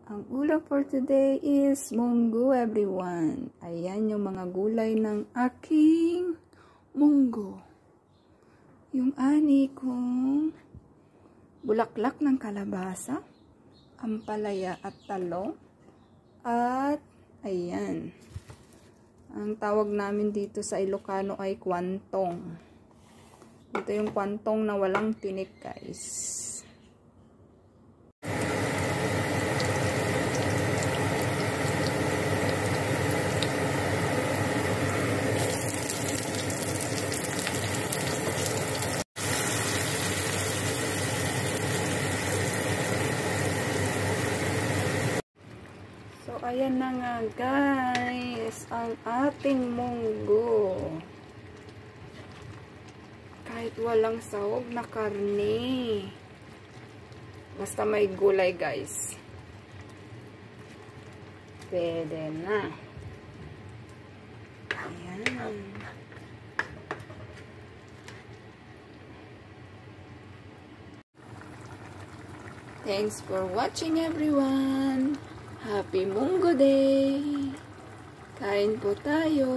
Ang ulam for today is munggo, everyone. Ayan yung mga gulay ng aking munggo. Yung ani kong bulaklak ng kalabasa, ampalaya at talong. At ayan. Ang tawag namin dito sa Ilocano ay kwantong. Ito yung kwantong na walang tinik, guys. So, ayan na nga guys, ang ating munggo. Kahit walang sahog na karne. Basta may gulay guys. Pwede na. Ayan. Thanks for watching, everyone. Happy Munggo Day! Kain po tayo!